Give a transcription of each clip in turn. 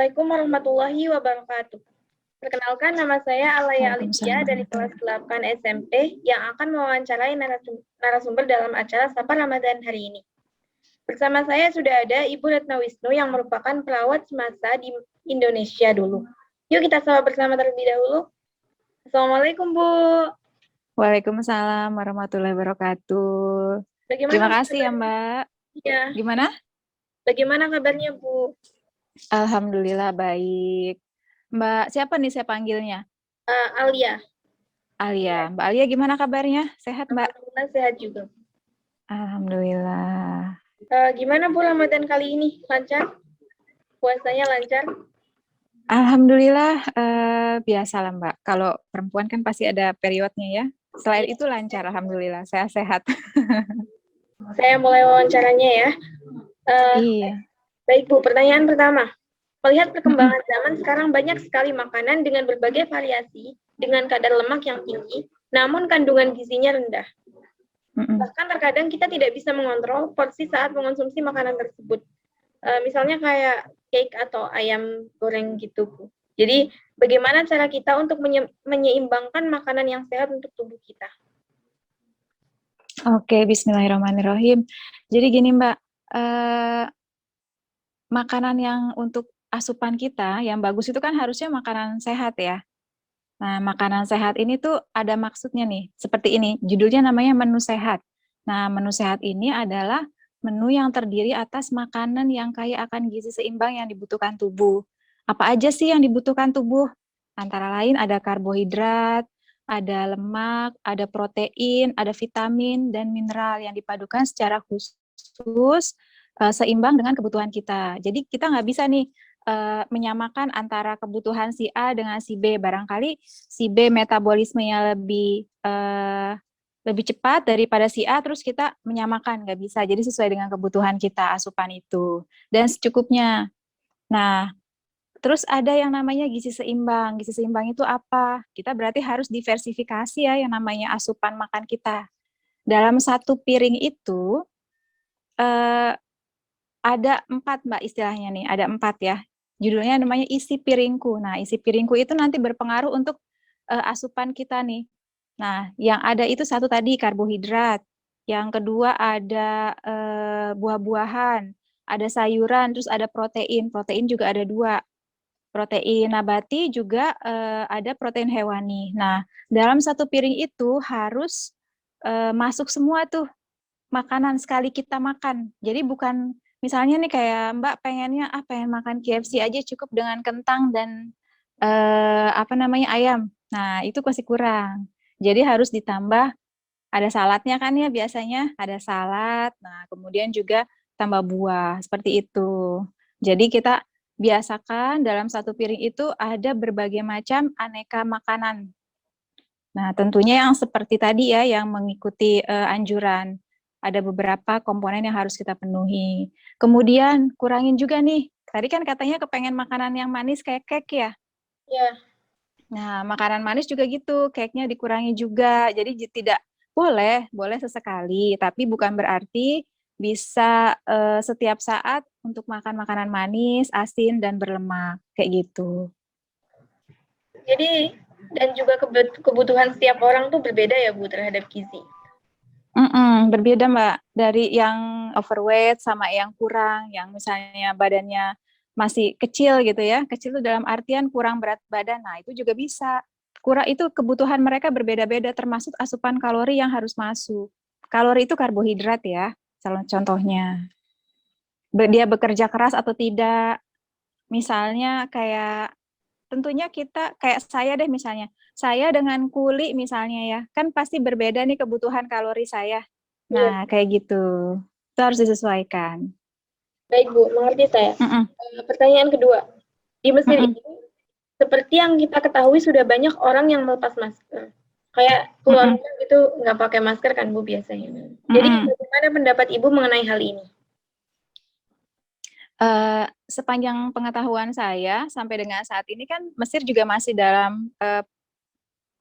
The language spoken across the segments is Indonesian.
Assalamualaikum warahmatullahi wabarakatuh. Perkenalkan, nama saya Alaya Alicia dari kelas 8 SMP yang akan mewawancarai narasumber dalam acara Sapa Ramadan hari ini. Bersama saya sudah ada Ibu Retno Wisnu yang merupakan perawat semasa di Indonesia dulu. Yuk kita sapa bersama terlebih dahulu. Assalamualaikum, Bu. Waalaikumsalam warahmatullahi wabarakatuh. Terima kasih ya, Mbak. Ya. Gimana? Bagaimana kabarnya, Bu? Alhamdulillah baik. Mbak, siapa nih saya panggilnya? Alia. Alia. Mbak Alia gimana kabarnya? Sehat, Mbak? Alhamdulillah sehat juga. Alhamdulillah. Gimana, Bu, Ramadan kali ini? Lancar? Puasanya lancar? Alhamdulillah biasa lah, Mbak. Kalau perempuan kan pasti ada periodnya ya. Selain itu lancar, alhamdulillah. Saya sehat. Saya mulai wawancaranya ya. Iya. Baik, Bu. Pertanyaan pertama. Melihat perkembangan zaman sekarang banyak sekali makanan dengan berbagai variasi, dengan kadar lemak yang tinggi, namun kandungan gizinya rendah. Bahkan terkadang kita tidak bisa mengontrol porsi saat mengonsumsi makanan tersebut. Misalnya kayak cake atau ayam goreng gitu, Bu. Jadi, bagaimana cara kita untuk menyeimbangkan makanan yang sehat untuk tubuh kita? Oke, bismillahirrahmanirrahim. Jadi gini, Mbak, makanan yang untuk asupan kita yang bagus itu kan harusnya makanan sehat ya. Nah, makanan sehat ini tuh ada maksudnya nih, seperti ini, judulnya namanya menu sehat. Nah, menu sehat ini adalah menu yang terdiri atas makanan yang kaya akan gizi seimbang yang dibutuhkan tubuh. Apa aja sih yang dibutuhkan tubuh? Antara lain ada karbohidrat, ada lemak, ada protein, ada vitamin, dan mineral yang dipadukan secara khusus seimbang dengan kebutuhan kita. Jadi kita nggak bisa nih menyamakan antara kebutuhan si A dengan si B. Barangkali si B metabolismenya lebih cepat daripada si A, terus kita menyamakan, nggak bisa. Jadi sesuai dengan kebutuhan kita asupan itu. Dan secukupnya. Nah, terus ada yang namanya gizi seimbang. Gizi seimbang itu apa? Kita berarti harus diversifikasi ya yang namanya asupan makan kita. Dalam satu piring itu, ada 4, Mbak, istilahnya nih, ada 4 ya. Judulnya namanya isi piringku. Nah, isi piringku itu nanti berpengaruh untuk asupan kita nih. Nah, yang ada itu satu tadi karbohidrat. Yang kedua ada buah-buahan, ada sayuran, terus ada protein. Protein juga ada 2. Protein nabati juga ada protein hewani. Nah, dalam satu piring itu harus masuk semua tuh makanan sekali kita makan. Jadi bukan misalnya nih kayak Mbak pengennya pengen makan KFC aja cukup dengan kentang dan ayam. Nah, itu masih kurang. Jadi harus ditambah ada saladnya kan ya biasanya, ada salad. Nah, kemudian juga tambah buah, seperti itu. Jadi kita biasakan dalam satu piring itu ada berbagai macam aneka makanan. Nah, tentunya yang seperti tadi ya yang mengikuti anjuran. Ada beberapa komponen yang harus kita penuhi. Kemudian kurangin juga nih. Tadi kan katanya kepengen makanan yang manis kayak cake ya. Iya. Nah, makanan manis juga gitu, cake-nya dikurangi juga. Jadi tidak boleh sesekali, tapi bukan berarti bisa setiap saat untuk makan makanan manis, asin dan berlemak kayak gitu. Jadi dan juga kebutuhan setiap orang tuh berbeda ya, Bu, terhadap gizi. Berbeda, Mbak, dari yang overweight sama yang kurang, yang misalnya badannya masih kecil gitu ya, kecil itu dalam artian kurang berat badan, nah itu juga bisa. Kurang itu kebutuhan mereka berbeda-beda, termasuk asupan kalori yang harus masuk. Kalori itu karbohidrat ya, contohnya. Dia bekerja keras atau tidak, misalnya kayak tentunya kita kayak saya deh misalnya. Saya dengan kuli misalnya ya, kan pasti berbeda nih kebutuhan kalori saya. Nah, kayak gitu. Itu harus disesuaikan. Baik, Bu, mengerti saya. Pertanyaan kedua. Di Mesir ini, seperti yang kita ketahui sudah banyak orang yang melepas masker. Kayak keluarga gitu nggak pakai masker kan, Bu, biasanya. Jadi, bagaimana pendapat Ibu mengenai hal ini? Sepanjang pengetahuan saya sampai dengan saat ini kan Mesir juga masih dalam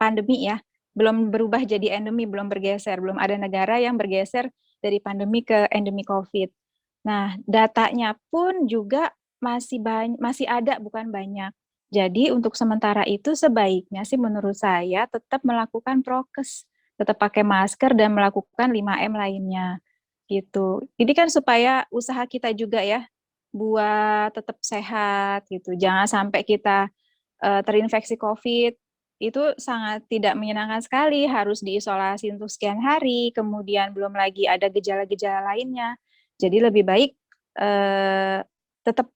pandemi ya, belum berubah jadi endemi, belum bergeser, belum ada negara yang bergeser dari pandemi ke endemi COVID. Nah, datanya pun juga masih ada, bukan banyak. Jadi untuk sementara itu sebaiknya sih menurut saya tetap melakukan prokes, tetap pakai masker dan melakukan 5M lainnya gitu. Ini kan supaya usaha kita juga ya buat tetap sehat gitu. Jangan sampai kita terinfeksi COVID, itu sangat tidak menyenangkan sekali, harus diisolasi untuk sekian hari, kemudian belum lagi ada gejala-gejala lainnya. Jadi lebih baik tetap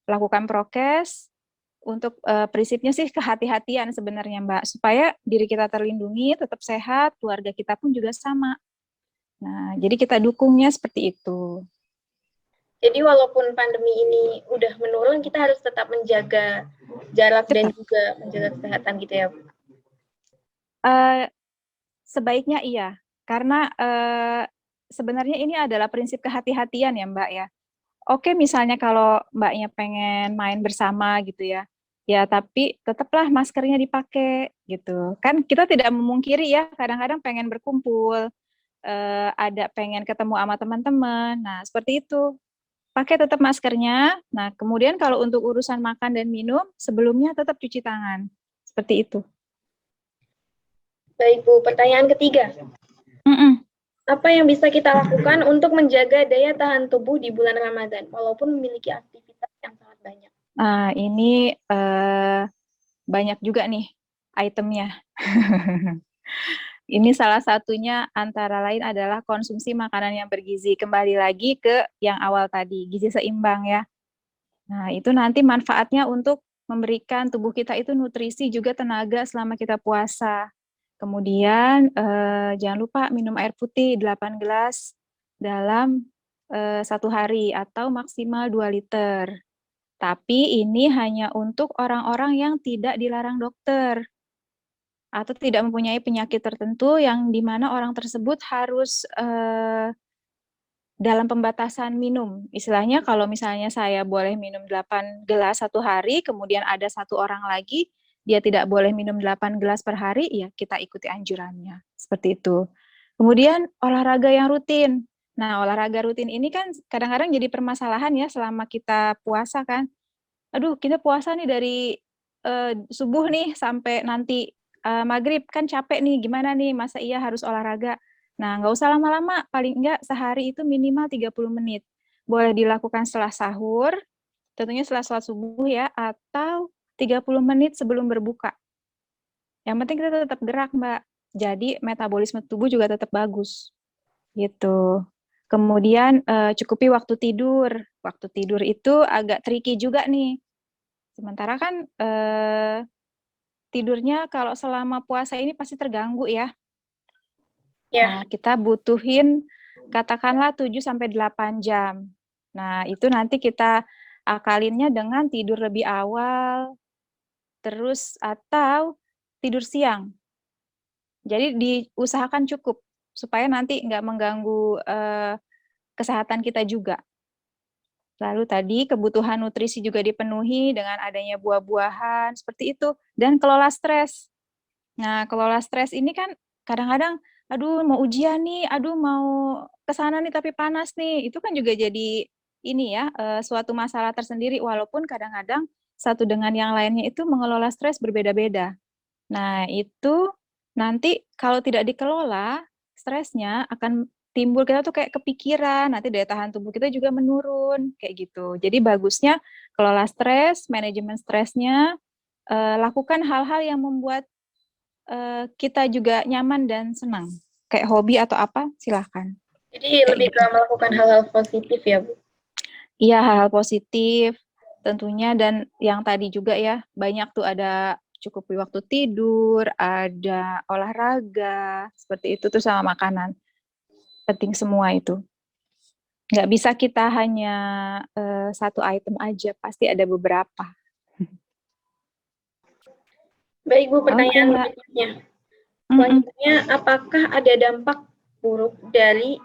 lakukan prokes. Untuk prinsipnya sih kehati-hatian sebenarnya Mbak, supaya diri kita terlindungi, tetap sehat, keluarga kita pun juga sama. Nah, jadi kita dukungnya seperti itu. Jadi walaupun pandemi ini udah menurun, kita harus tetap menjaga jarak dan juga menjaga kesehatan gitu ya, Bu? Sebaiknya iya, karena sebenarnya ini adalah prinsip kehati-hatian ya Mbak ya. Oke, misalnya kalau Mbaknya pengen main bersama gitu ya, ya tapi tetaplah maskernya dipakai gitu. Kan kita tidak memungkiri ya, kadang-kadang pengen berkumpul, ada pengen ketemu sama teman-teman. Nah, seperti itu. Pakai tetap maskernya. Nah, kemudian kalau untuk urusan makan dan minum, sebelumnya tetap cuci tangan. Seperti itu. Baik, Bu. Pertanyaan ketiga. Apa yang bisa kita lakukan untuk menjaga daya tahan tubuh di bulan Ramadan, walaupun memiliki aktivitas yang sangat banyak? Nah, ini banyak juga nih itemnya. Ini salah satunya antara lain adalah konsumsi makanan yang bergizi. Kembali lagi ke yang awal tadi, gizi seimbang ya. Nah, itu nanti manfaatnya untuk memberikan tubuh kita itu nutrisi juga tenaga selama kita puasa. Kemudian jangan lupa minum air putih 8 gelas dalam 1 hari atau maksimal 2 liter. Tapi ini hanya untuk orang-orang yang tidak dilarang dokter atau tidak mempunyai penyakit tertentu yang di mana orang tersebut harus dalam pembatasan minum. Istilahnya kalau misalnya saya boleh minum 8 gelas 1 hari, kemudian ada satu orang lagi, dia tidak boleh minum 8 gelas per hari, ya kita ikuti anjurannya. Seperti itu. Kemudian olahraga yang rutin. Nah, olahraga rutin ini kan kadang-kadang jadi permasalahan ya selama kita puasa kan. Aduh, kita puasa nih dari subuh nih sampai nanti maghrib, kan capek nih, gimana nih, masa iya harus olahraga? Nah, nggak usah lama-lama, paling enggak sehari itu minimal 30 menit. Boleh dilakukan setelah sahur, tentunya setelah sholat subuh ya, atau 30 menit sebelum berbuka. Yang penting kita tetap gerak, Mbak. Jadi metabolisme tubuh juga tetap bagus. Gitu. Kemudian cukupi waktu tidur. Waktu tidur itu agak tricky juga nih. Sementara kan tidurnya kalau selama puasa ini pasti terganggu ya. Nah, kita butuhin katakanlah 7-8 jam. Nah, itu nanti kita akalinnya dengan tidur lebih awal, terus atau tidur siang. Jadi diusahakan cukup, supaya nanti nggak mengganggu kesehatan kita juga. Lalu tadi kebutuhan nutrisi juga dipenuhi dengan adanya buah-buahan, seperti itu. Dan kelola stres. Nah, kelola stres ini kan kadang-kadang, aduh mau ujian nih, aduh mau kesana nih tapi panas nih. Itu kan juga jadi ini ya, suatu masalah tersendiri, walaupun kadang-kadang satu dengan yang lainnya itu mengelola stres berbeda-beda. Nah, itu nanti kalau tidak dikelola, stresnya akan timbul, kita tuh kayak kepikiran, nanti daya tahan tubuh kita juga menurun, kayak gitu. Jadi bagusnya kelola stres, manajemen stresnya, lakukan hal-hal yang membuat kita juga nyaman dan senang. Kayak hobi atau apa, silahkan. Jadi lebih ke melakukan hal-hal positif ya, Bu? Iya, hal-hal positif tentunya, dan yang tadi juga ya, banyak tuh ada cukupi waktu tidur, ada olahraga, seperti itu tuh sama makanan. Penting semua itu. Nggak bisa kita hanya satu item aja, pasti ada beberapa. Baik, Bu, pertanyaan berikutnya. Selanjutnya, apakah ada dampak buruk dari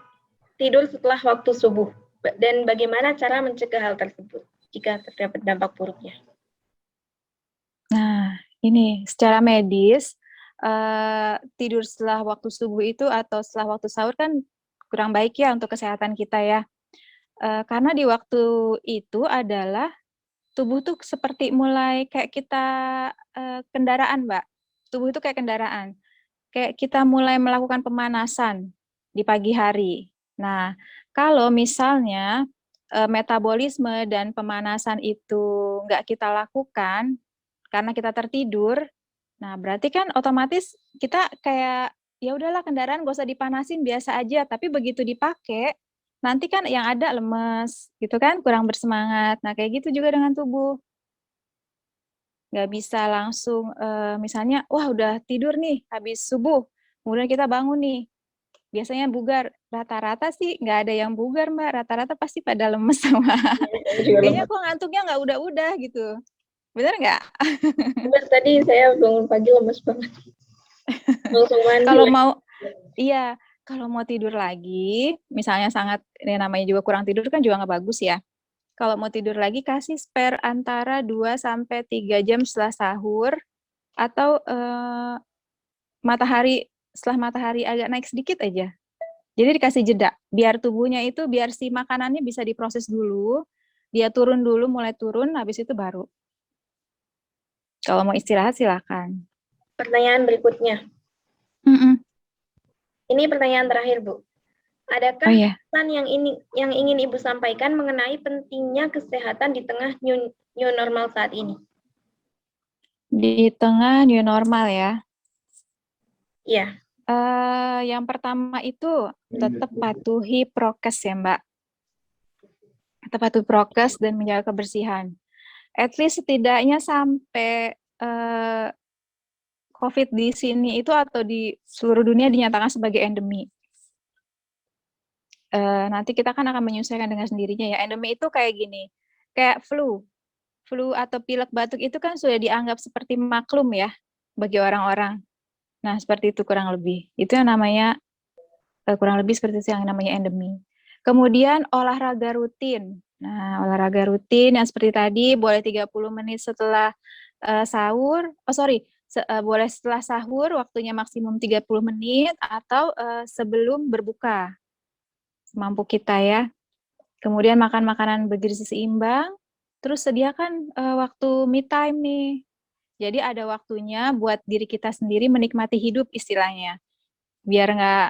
tidur setelah waktu subuh? Dan bagaimana cara mencegah hal tersebut jika terdapat dampak buruknya? Nah, ini secara medis, tidur setelah waktu subuh itu atau setelah waktu sahur kan kurang baik ya untuk kesehatan kita ya. Karena di waktu itu adalah tubuh tuh seperti mulai kayak kita kendaraan, Mbak. Tubuh itu kayak kendaraan. Kayak kita mulai melakukan pemanasan di pagi hari. Nah, kalau misalnya metabolisme dan pemanasan itu nggak kita lakukan karena kita tertidur, nah berarti kan otomatis kita kayak ya udahlah kendaraan gak usah dipanasin biasa aja. Tapi begitu dipakai, nanti kan yang ada lemes, gitu kan, kurang bersemangat. Nah kayak gitu juga dengan tubuh. Nggak bisa langsung misalnya wah udah tidur nih habis subuh kemudian kita bangun nih biasanya bugar rata-rata sih nggak ada yang bugar Mbak, rata-rata pasti pada lemes sama Saya juga kayaknya lemas. kok ngantuknya nggak udah gitu, bener nggak? Benar, tadi saya bangun pagi lemes banget. Langsung mandi Kalau lagi. mau iya kalau mau tidur lagi misalnya sangat ini namanya juga kurang tidur kan juga nggak bagus ya. Kalau mau tidur lagi kasih spare antara 2 sampai 3 jam setelah sahur atau matahari setelah matahari agak naik sedikit aja. Jadi dikasih jeda, biar tubuhnya itu biar si makanannya bisa diproses dulu, dia turun dulu, mulai turun, habis itu baru. Kalau mau istirahat silakan. Pertanyaan berikutnya. Mm-mm. Ini pertanyaan terakhir, Bu. Adakah Oh ya, pesan yang ingin Ibu sampaikan mengenai pentingnya kesehatan di tengah new normal saat ini? di tengah new normal ya. Iya. Yang pertama itu tetap patuhi prokes ya Mbak. Tetap patuhi prokes dan menjaga kebersihan. At least setidaknya sampai COVID di sini itu atau di seluruh dunia dinyatakan sebagai endemi. Nanti kita kan akan menyesuaikan dengan sendirinya ya. Endemi itu kayak gini, kayak flu atau pilek batuk itu kan sudah dianggap seperti maklum ya bagi orang-orang. Nah seperti itu kurang lebih. Itu yang namanya kurang lebih seperti itu yang namanya endemi. Kemudian olahraga rutin. Nah olahraga rutin yang seperti tadi boleh 30 menit setelah sahur. Oh sorry, boleh setelah sahur waktunya maksimum 30 menit atau sebelum berbuka. Semampu kita ya. Kemudian makan makanan bergizi seimbang, terus sediakan waktu me time nih. Jadi ada waktunya buat diri kita sendiri menikmati hidup istilahnya. Biar nggak,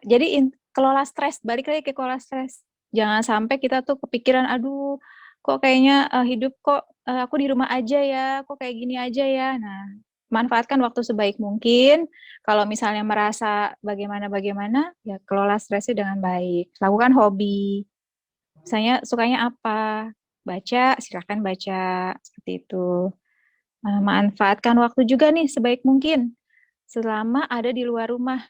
jadi kelola stres, balik lagi ke kelola stres. Jangan sampai kita tuh kepikiran, aduh kok kayaknya hidup kok aku di rumah aja ya, kok kayak gini aja ya. Nah, manfaatkan waktu sebaik mungkin. Kalau misalnya merasa bagaimana-bagaimana, ya kelola stresnya dengan baik. Lakukan hobi. Misalnya sukanya apa? Baca, silakan baca. Seperti itu. Manfaatkan waktu juga nih sebaik mungkin. Selama ada di luar rumah.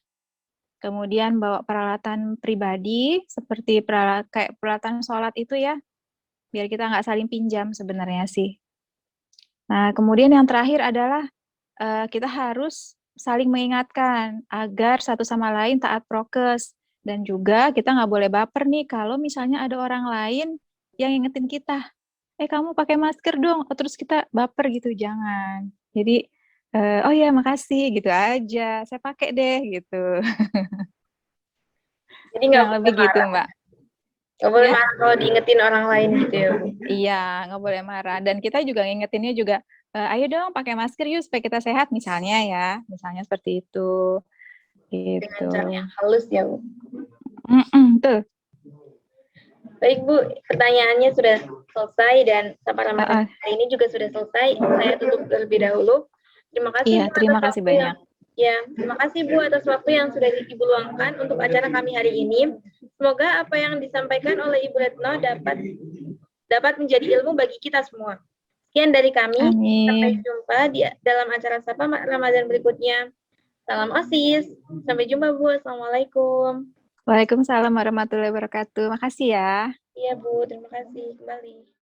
Kemudian bawa peralatan pribadi, seperti kayak peralatan sholat itu ya. Biar kita nggak saling pinjam sebenarnya sih. Nah, kemudian yang terakhir adalah kita harus saling mengingatkan agar satu sama lain taat prokes. Dan juga kita nggak boleh baper nih kalau misalnya ada orang lain yang ingetin kita. Kamu pakai masker dong. Oh, terus kita baper gitu, jangan. Jadi, oh ya makasih gitu aja. Saya pakai deh gitu. Jadi nggak Kurang boleh lebih gitu, marah. Mbak. Nggak boleh Ya, marah kalau diingetin orang lain gitu ya, Bu. iya, nggak boleh marah. Dan kita juga ngingetinnya juga, ayo dong pakai masker yuk supaya kita sehat misalnya ya. Misalnya seperti itu. Dengan Gitu. cara yang halus ya, Bu. Tuh. Baik, Bu. Pertanyaannya sudah selesai dan Sapara Materi Uh, hari ini juga sudah selesai. Saya tutup terlebih dahulu. Terima kasih, iya, Bu, terima atas kasih waktu banyak. terima kasih, Bu, atas waktu yang sudah Ibu luangkan untuk acara kami hari ini. Semoga apa yang disampaikan oleh Ibu Retno dapat menjadi ilmu bagi kita semua. Sekian dari kami. Sampai Amin. jumpa di dalam acara Sapa Ramadan berikutnya. Salam OSIS. Sampai jumpa, Bu. Assalamualaikum. Waalaikumsalam warahmatullahi wabarakatuh. Makasih ya. Iya, Bu. Terima kasih. Kembali.